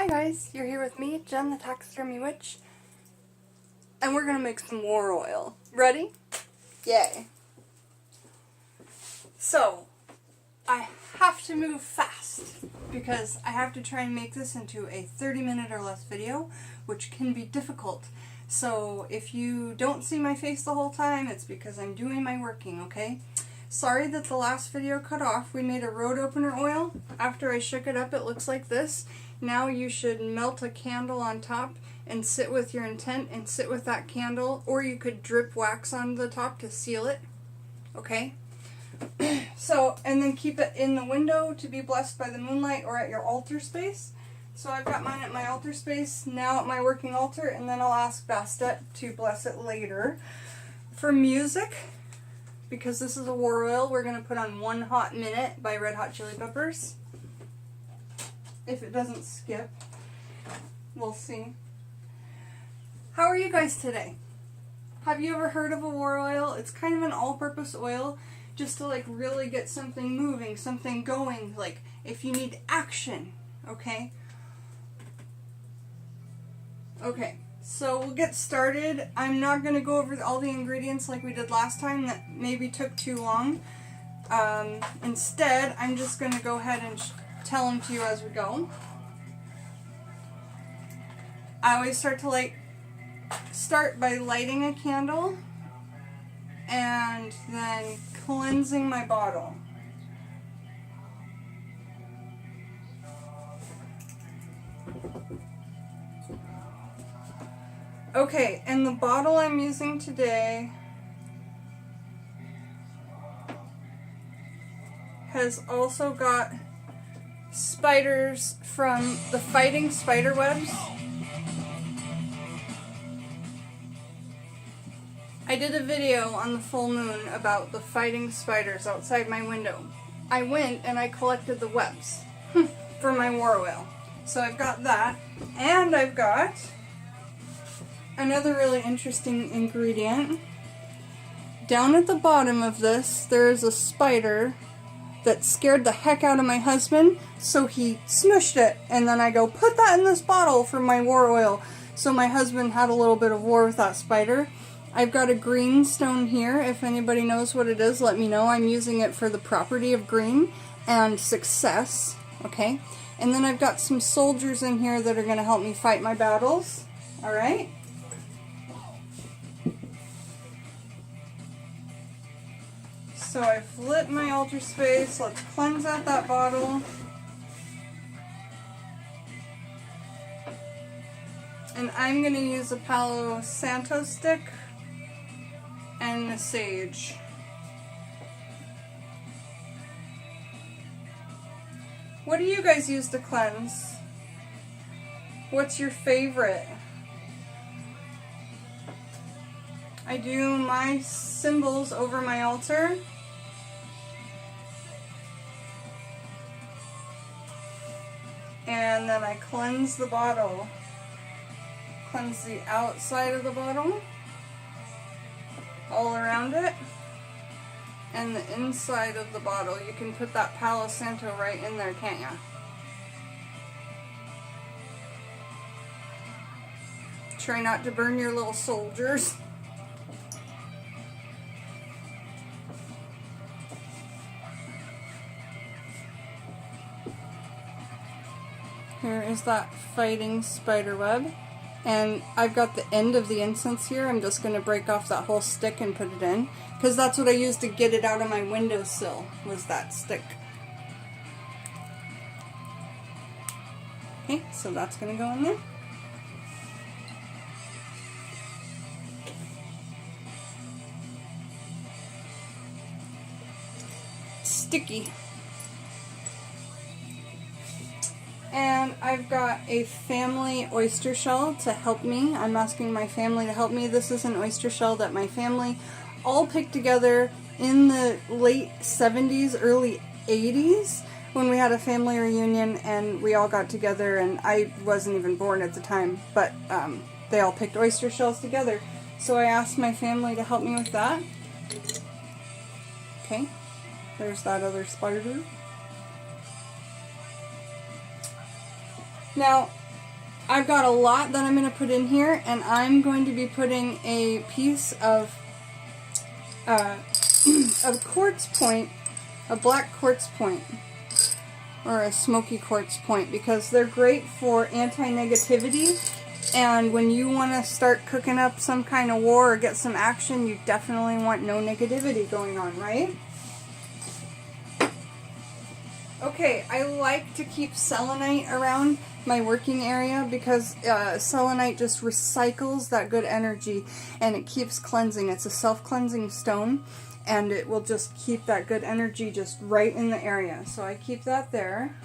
Hi guys, you're here with me, Jen the Taxidermy Witch, and we're gonna make some war oil. Ready? Yay. So, I have to move fast because I have to try and make this into a 30-minute or less video, which can be difficult. So if you don't see my face the whole time, it's because I'm doing my working, okay? Sorry that the last video cut off. We made a road opener oil. After I shook it up, it looks like this. Now you should melt a candle on top and sit with your intent and sit with that candle, or you could drip wax on the top to seal it, okay? So, and then keep it in the window to be blessed by the moonlight or at your altar space. So I've got mine at my altar space, now at my working altar, and then I'll ask Bastet to bless it later. For music, because this is a war oil, we're going to put on One Hot Minute by Red Hot Chili Peppers. If it doesn't skip, we'll see. How are you guys today? Have you ever heard of a war oil? It's kind of an all-purpose oil just to like really get something moving, something going, like if you need action, okay? Okay, so we'll get started. I'm not going to go over all the ingredients like we did last time. That maybe took too long. Instead, I'm just going to go ahead and tell them to you as we go. I always start by lighting a candle and then cleansing my bottle. Okay, and the bottle I'm using today has also got spiders from the Fighting Spider Webs. I did a video on the full moon about the fighting spiders outside my window. I went and I collected the webs for my war oil. So I've got that, and I've got another really interesting ingredient. Down at the bottom of this, there is a spider that scared the heck out of my husband, so he smushed it, and then I go, put that in this bottle for my war oil. So my husband had a little bit of war with that spider. I've got a green stone here. If anybody knows what it is, let me know. I'm using it for the property of green and success, okay? And then I've got some soldiers in here that are going to help me fight my battles, all right? So I've lit my altar space. Let's cleanse out that bottle. And I'm going to use a Palo Santo stick and the sage. What do you guys use to cleanse? What's your favorite? I do my symbols over my altar. And then I cleanse the bottle. Cleanse the outside of the bottle, all around it, and the inside of the bottle. You can put that Palo Santo right in there, can't you? Try not to burn your little soldiers. Here is that fighting spider web. And I've got the end of the incense here. I'm just going to break off that whole stick and put it in, because that's what I used to get it out of my windowsill, was that stick. Okay, so that's going to go in there. Sticky. And I've got a family oyster shell to help me. I'm asking my family to help me. This is an oyster shell that my family all picked together in the late 70s, early 80s, when we had a family reunion and we all got together, and I wasn't even born at the time, but they all picked oyster shells together. So I asked my family to help me with that. Okay, there's that other spider. Now, I've got a lot that I'm going to put in here, and I'm going to be putting a piece of quartz point, a black quartz point, or a smoky quartz point, because they're great for anti-negativity, and when you want to start cooking up some kind of war or get some action, you definitely want no negativity going on, right? Okay, I like to keep selenite around my working area because selenite just recycles that good energy and it keeps cleansing. It's a self-cleansing stone and it will just keep that good energy just right in the area. So I keep that there.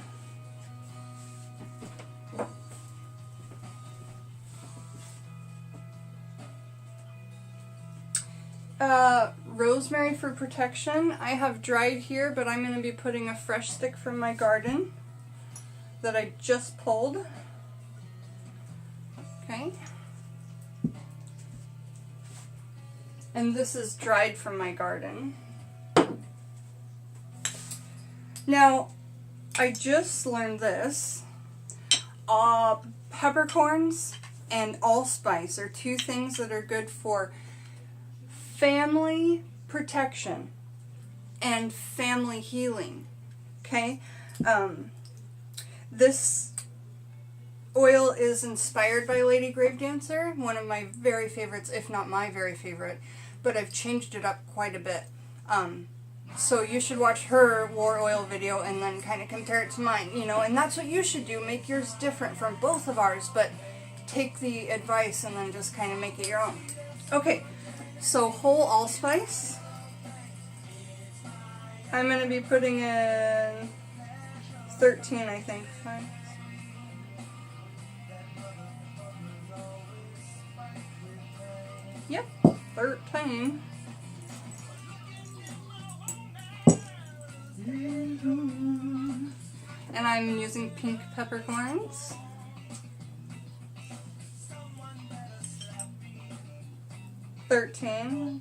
Rosemary for protection. I have dried here, but I'm going to be putting a fresh stick from my garden that I just pulled. Okay. And this is dried from my garden. Now, I just learned this. Peppercorns and allspice are two things that are good for family protection and family healing. Okay? This oil is inspired by Lady Gravedancer, one of my very favorites, if not my very favorite, but I've changed it up quite a bit. So you should watch her war oil video and then kind of compare it to mine, you know, and that's what you should do. Make yours different from both of ours, but take the advice and then just kind of make it your own. Okay. So whole allspice, I'm going to be putting in 13, I think. Yep, 13. And I'm using pink peppercorns. $13.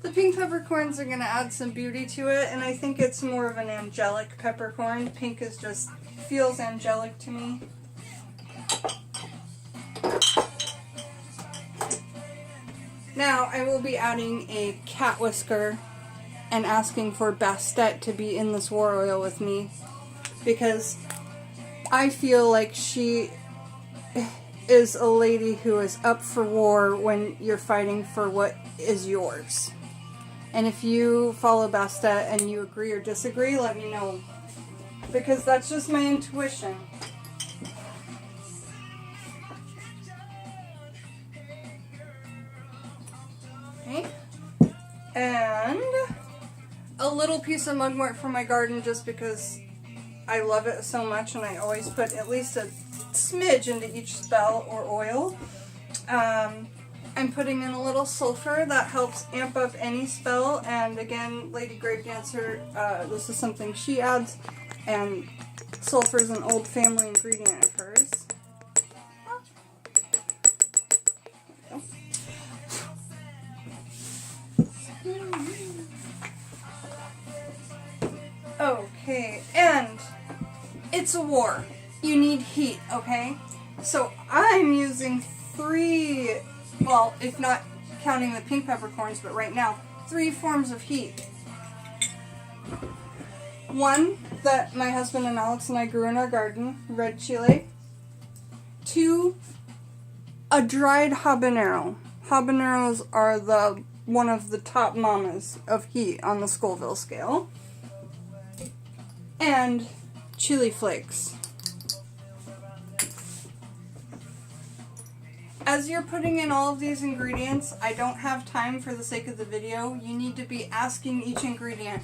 The pink peppercorns are going to add some beauty to it, and I think it's more of an angelic peppercorn. Pink is just feels angelic to me. Now I will be adding a cat whisker and asking for Bastet to be in this war oil with me because I feel like she is a lady who is up for war when you're fighting for what is yours. And if you follow Bastet and you agree or disagree, let me know, because that's just my intuition. Okay. And a little piece of mugwort from my garden just because I love it so much and I always put at least a smidge into each spell or oil. I'm putting in a little sulfur that helps amp up any spell, and again, Lady Gravedancer, this is something she adds, and sulfur is an old family ingredient of hers. Okay, and it's a war. You need heat, okay? So I'm using 3, well, if not counting the pink peppercorns, but right now, 3 forms of heat. 1 that my husband and Alex and I grew in our garden, red chile. 2, a dried habanero. Habaneros are one of the top mamas of heat on the Scoville scale. And chili flakes. As you're putting in all of these ingredients, I don't have time for the sake of the video. You need to be asking each ingredient,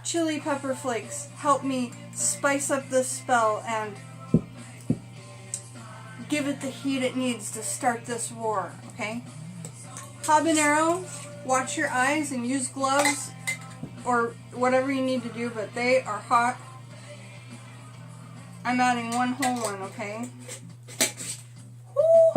chili pepper flakes, help me spice up this spell and give it the heat it needs to start this war, okay? Habanero, watch your eyes and use gloves or whatever you need to do, but they are hot. I'm adding 1 whole one, okay? Woo!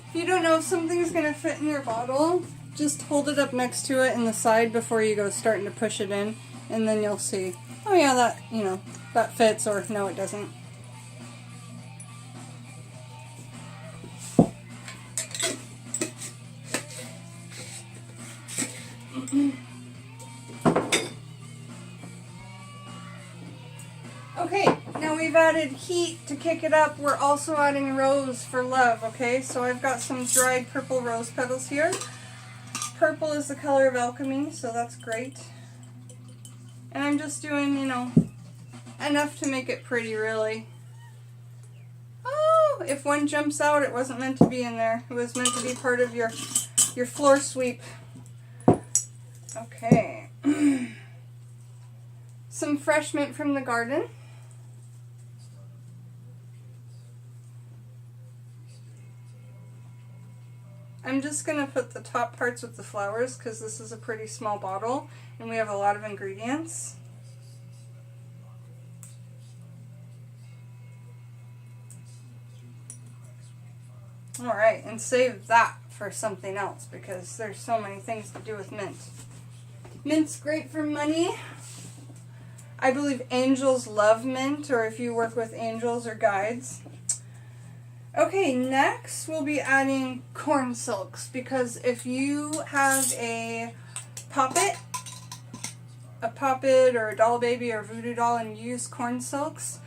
If you don't know if something's going to fit in your bottle, just hold it up next to it in the side before you go starting to push it in, and then you'll see, oh yeah, that, you know, that fits, or no, it doesn't. Okay, now we've added heat to kick it up. We're also adding rose for love, okay? So I've got some dried purple rose petals here. Purple is the color of alchemy, so that's great. And I'm just doing, you know, enough to make it pretty, really. Oh, if one jumps out, it wasn't meant to be in there. It was meant to be part of your floor sweep. Okay. Some fresh mint from the garden. I'm just going to put the top parts with the flowers because this is a pretty small bottle and we have a lot of ingredients. Alright, and save that for something else because there's so many things to do with mint. Mint's great for money. I believe angels love mint, or if you work with angels or guides. Okay, next we'll be adding corn silks, because if you have a poppet or a doll baby or voodoo doll and you use corn silks,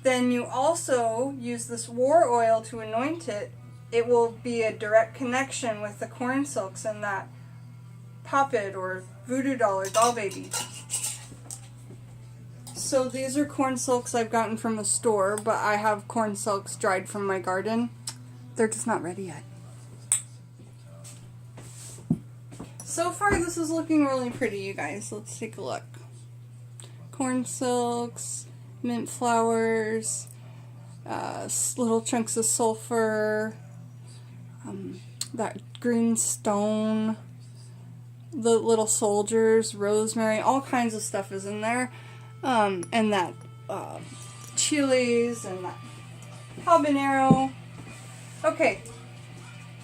then you also use this war oil to anoint it. It will be a direct connection with the corn silks in that poppet or voodoo doll or doll baby. So these are corn silks I've gotten from the store, but I have corn silks dried from my garden. They're just not ready yet. So far this is looking really pretty, you guys. Let's take a look. Corn silks, mint flowers, little chunks of sulfur, that green stone, the little soldiers, rosemary, all kinds of stuff is in there. And that chilies and that habanero. Okay,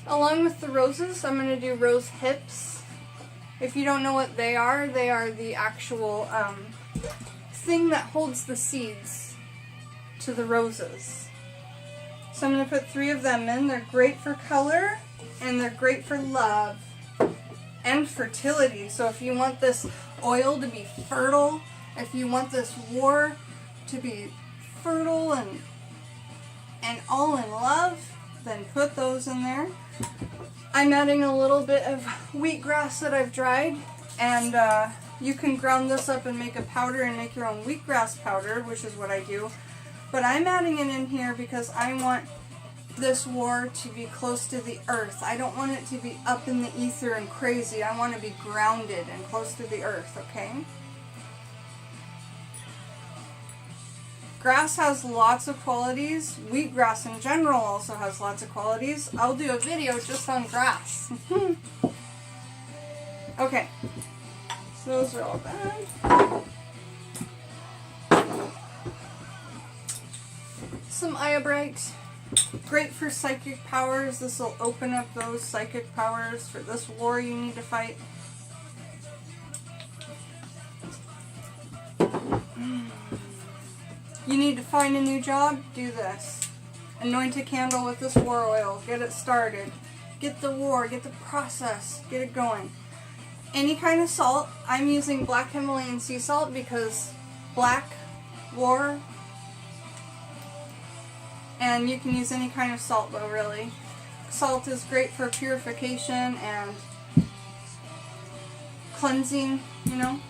along with the roses, I'm going to do rose hips. If you don't know what they are the actual thing that holds the seeds to the roses. So I'm going to put 3 of them in. They're great for color and they're great for love and fertility. So if you want this oil to be fertile, if you want this war to be fertile and all in love, then put those in there. I'm adding a little bit of wheatgrass that I've dried, and you can ground this up and make a powder and make your own wheatgrass powder, which is what I do. But I'm adding it in here because I want this war to be close to the earth. I don't want it to be up in the ether and crazy. I want to be grounded and close to the earth, okay? Grass has lots of qualities. Wheatgrass in general also has lots of qualities. I'll do a video just on grass. Okay, so those are all done. Some Iobrite. Great for psychic powers. This will open up those psychic powers for this war you need to fight. You need to find a new job? Do this. Anoint a candle with this war oil. Get it started. Get the war. Get the process. Get it going. Any kind of salt. I'm using black Himalayan sea salt because black, war, and you can use any kind of salt though, really. Salt is great for purification and cleansing, you know.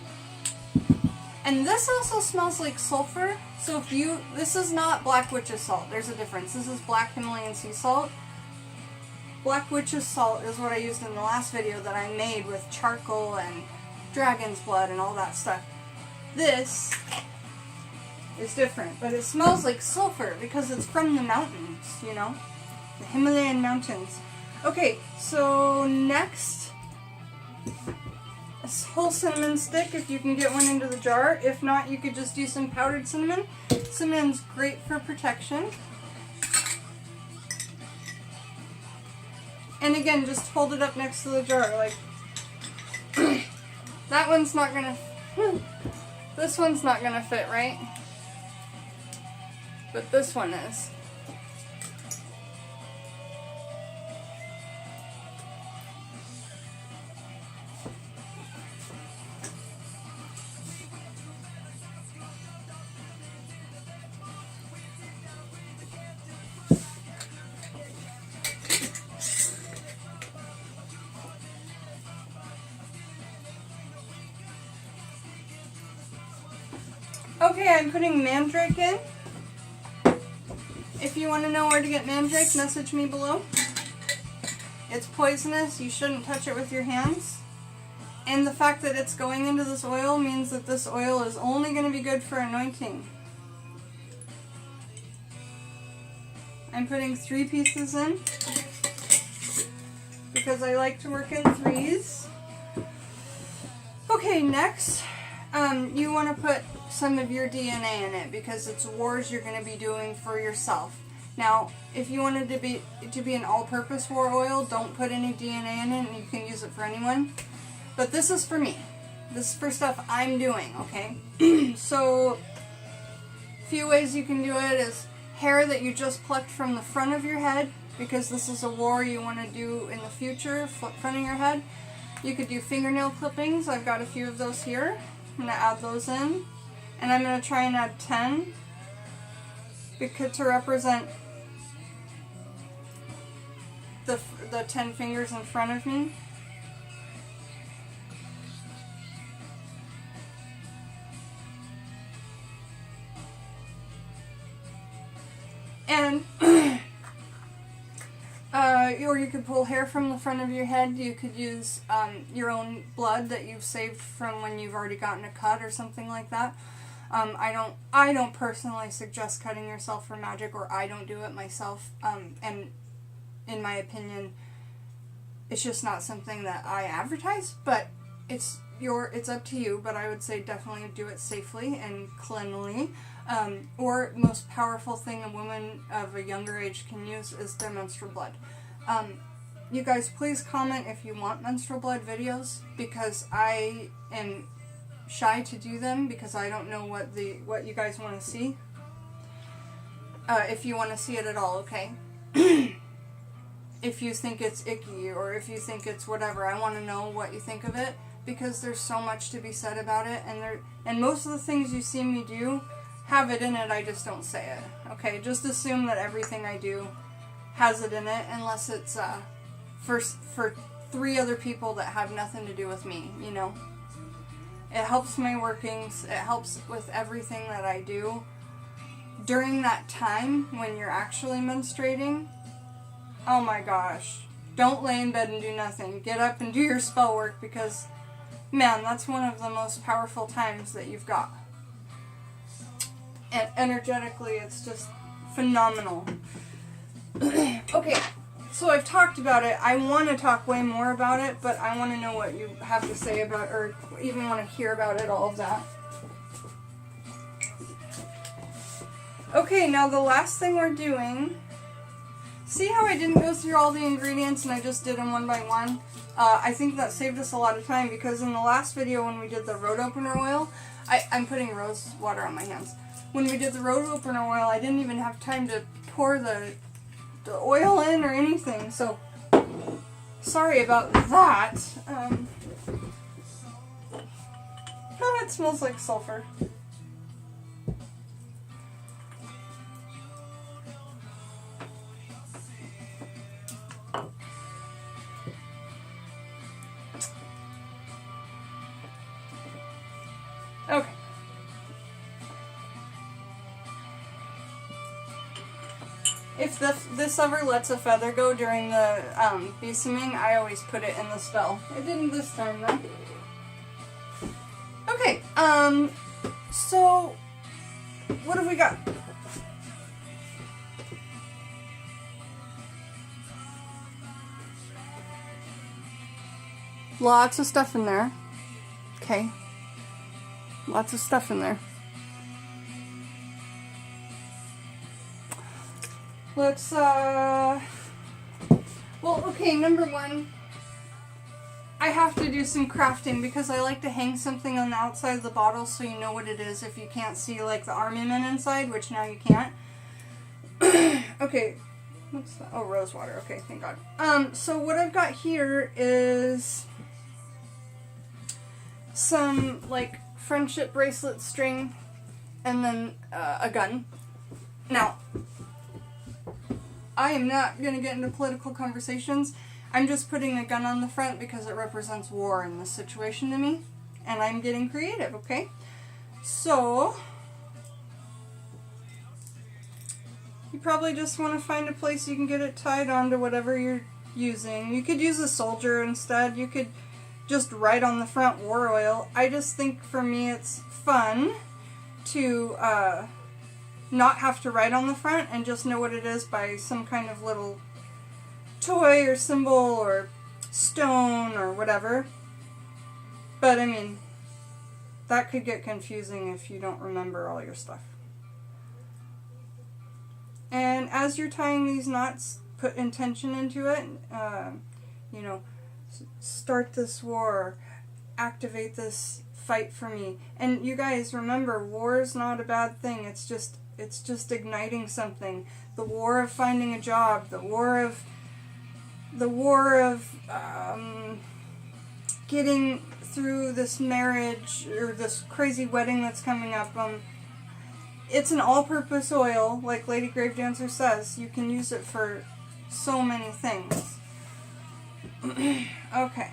And this also smells like sulfur. So if you, this is not Black Witch's salt. There's a difference. This is black Himalayan sea salt. Black Witch's salt is what I used in the last video that I made with charcoal and dragon's blood and all that stuff. This is different, but it smells like sulfur because it's from the mountains, you know, the Himalayan mountains. Okay, so next, a whole cinnamon stick if you can get one into the jar. If not, you could just use some powdered cinnamon. Cinnamon's great for protection. And again, just hold it up next to the jar, like, that one's not gonna, this one's not gonna fit, right? But this one is. Okay, I'm putting mandrake in. If you want to know where to get mandrake, message me below. It's poisonous. You shouldn't touch it with your hands. And the fact that it's going into this oil means that this oil is only going to be good for anointing. I'm putting 3 pieces in because I like to work in 3s. Okay, next, you want to put some of your DNA in it because it's wars you're going to be doing for yourself. Now, if you wanted to be an all-purpose war oil, don't put any DNA in it and you can use it for anyone. But this is for me. This is for stuff I'm doing, okay? So, a few ways you can do it is hair that you just plucked from the front of your head, because this is a war you want to do in the future, front of your head. You could do fingernail clippings. I've got a few of those here. I'm going to add those in. And I'm going to try and add 10 because to represent the 10 fingers in front of me. And or you could pull hair from the front of your head. You could use your own blood that you've saved from when you've already gotten a cut or something like that. I don't personally suggest cutting yourself for magic, or I don't do it myself. And in my opinion, it's just not something that I advertise. But it's up to you. But I would say definitely do it safely and cleanly. Or most powerful thing a woman of a younger age can use is their menstrual blood. You guys, please comment if you want menstrual blood videos, because I am shy to do them because I don't know what you guys want to see. If you want to see it at all, okay? If you think it's icky or if you think it's whatever, I want to know what you think of it, because there's so much to be said about it, and most of the things you see me do have it in it, I just don't say it. Okay, just assume that everything I do has it in it, unless it's for 3 other people that have nothing to do with me, you know. It helps my workings, it helps with everything that I do. During that time when you're actually menstruating, oh my gosh, don't lay in bed and do nothing. Get up and do your spell work, because, man, that's one of the most powerful times that you've got. And energetically, it's just phenomenal. Okay, so I've talked about it. I want to talk way more about it, but I want to know what you have to say about, or even want to hear about it, all of that. Okay, now the last thing we're doing, see how I didn't go through all the ingredients and I just did them one by one? I think that saved us a lot of time, because in the last video when we did the road opener oil, I'm putting rose water on my hands. When we did the road opener oil, I didn't even have time to pour the oil in or anything, so sorry about that. Oh, it smells like sulfur. Okay. If this ever lets a feather go during the besaming, I always put it in the spell. It didn't this time, though. Okay, so what have we got? Lots of stuff in there. Okay. Lots of stuff in there. Let's, Well, okay, number one, I have to do some crafting because I like to hang something on the outside of the bottle so you know what it is if you can't see like the armament inside, which now you can't. Okay, what's that? Oh, rose water. Okay, thank God. So what I've got here is some like friendship bracelet string and then a gun. Now, I am not going to get into political conversations. I'm just putting a gun on the front because it represents war in this situation to me. And I'm getting creative, okay? So, you probably just want to find a place you can get it tied onto whatever you're using. You could use a soldier instead. You could just write on the front war oil. I just think for me it's fun to not have to write on the front and just know what it is by some kind of little toy or symbol or stone or whatever. But I mean, that could get confusing if you don't remember all your stuff. And as you're tying these knots, put intention into it. You know, start this war, activate this fight for me. And you guys remember, war is not a bad thing. It's just igniting something. The war of finding a job, the war of getting through this marriage or this crazy wedding that's coming up. It's an all-purpose oil, like Lady Gravedancer says. You can use it for so many things. Okay.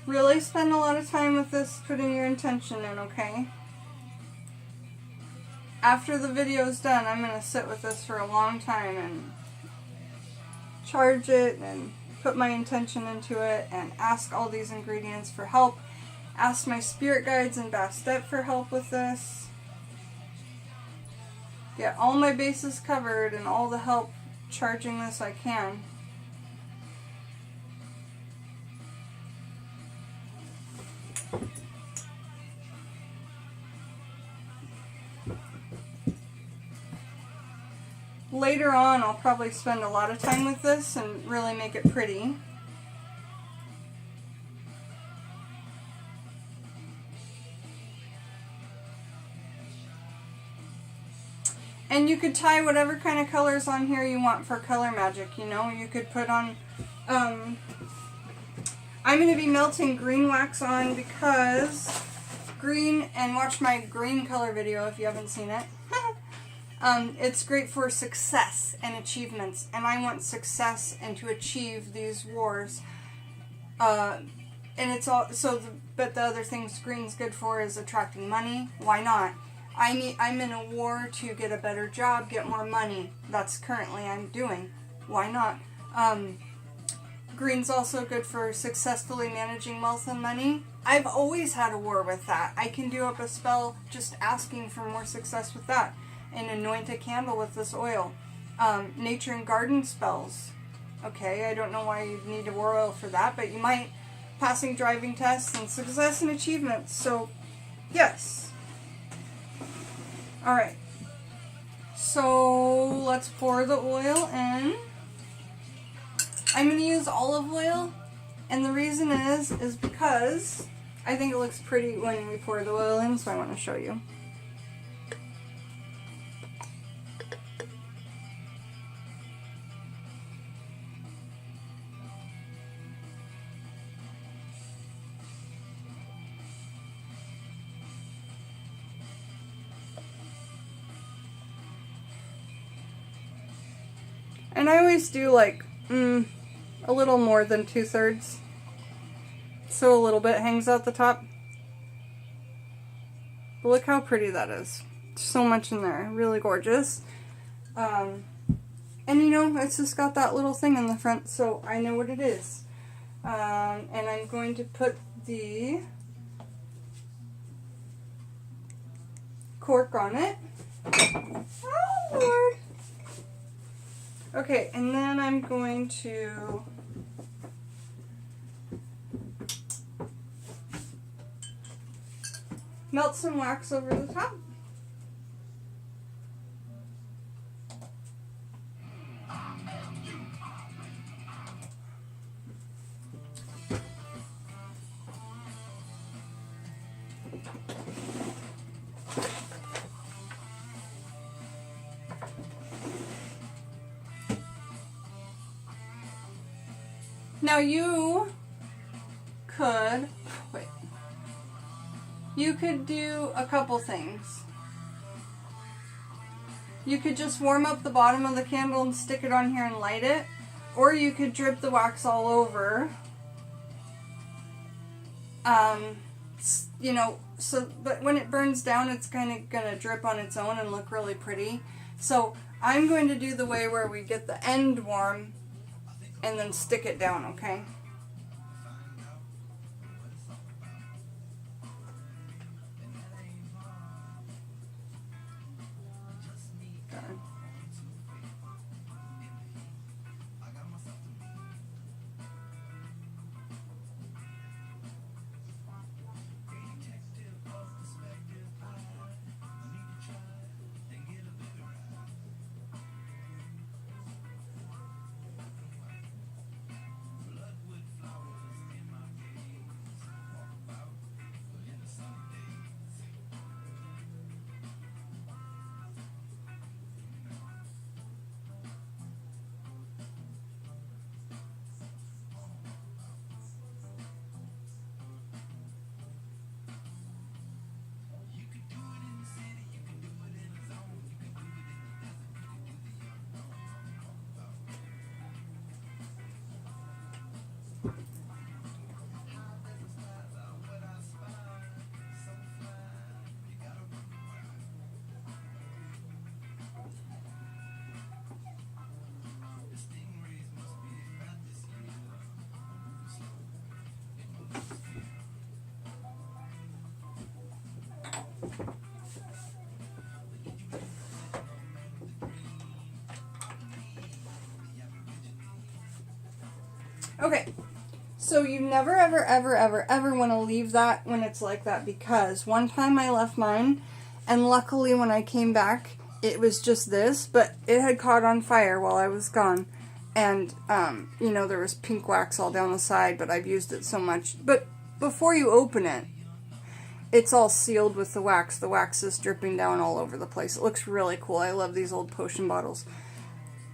Really spend a lot of time with this, putting your intention in, okay? After the video's done, I'm going to sit with this for a long time and charge it and put my intention into it and ask all these ingredients for help. Ask my spirit guides and Bastet for help with this. Get all my bases covered and all the help charging this I can. Later on, I'll probably spend a lot of time with this and really make it pretty. And you could tie whatever kind of colors on here you want for color magic, you know. You could put on, I'm going to be melting green wax on because green, and watch my green color video if you haven't seen it. It's great for success and achievements, and I want success and to achieve these wars. And it's all, but the other things green's good for is attracting money. Why not? I'm in a war to get a better job, get more money. That's currently I'm doing. Why not? Green's also good for successfully managing wealth and money. I've always had a war with that. I can do up a spell just asking for more success with that. And anoint a candle with this oil. Nature and garden spells. Okay, I don't know why you'd need a war oil for that, but you might. Passing driving tests and success and achievements. So, yes. Alright, so let's pour the oil in. I'm going to use olive oil, and the reason is because I think it looks pretty when we pour the oil in, so I want to show you. And I always do like a little more than 2/3, so a little bit hangs out the top. But look how pretty that is. So much in there, really gorgeous. And you know, it's just got that little thing in the front, so I know what it is. And I'm going to put the cork on it. Oh Lord! Okay, and then I'm going to melt some wax over the top. Now you could do a couple things. You could just warm up the bottom of the candle and stick it on here and light it, or you could drip the wax all over. You know, but when it burns down, it's kind of gonna drip on its own and look really pretty. So I'm going to do the way where we get the end warm and then stick it down, okay? Okay, so you never, ever, ever, ever, ever want to leave that when it's like that, because one time I left mine, and luckily when I came back, it was just this, but it had caught on fire while I was gone, and, you know, there was pink wax all down the side, but I've used it so much. But before you open it, it's all sealed with the wax. The wax is dripping down all over the place. It looks really cool. I love these old potion bottles.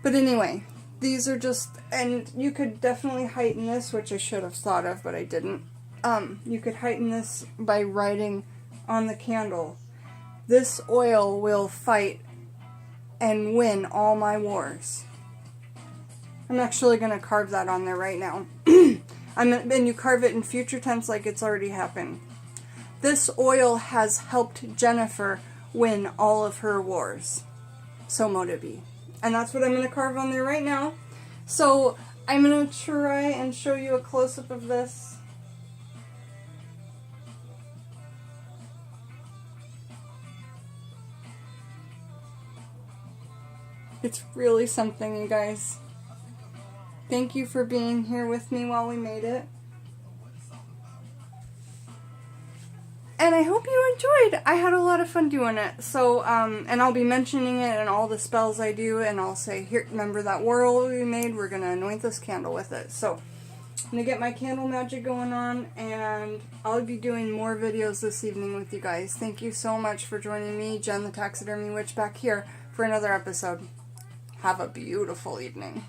But anyway, these are just, and you could definitely heighten this, which I should have thought of, but I didn't. You could heighten this by writing on the candle, "This oil will fight and win all my wars." I'm actually going to carve that on there right now. And you carve it in future tense like it's already happened. "This oil has helped Jennifer win all of her wars. So mote it be." And that's what I'm going to carve on there right now. So I'm going to try and show you a close-up of this. It's really something, you guys. Thank you for being here with me while we made it. And I hope you enjoyed. I had a lot of fun doing it. So, and I'll be mentioning it in all the spells I do, and I'll say, here, remember that whorl we made? We're going to anoint this candle with it. So, I'm going to get my candle magic going on, and I'll be doing more videos this evening with you guys. Thank you so much for joining me, Jen the Taxidermy Witch, back here for another episode. Have a beautiful evening.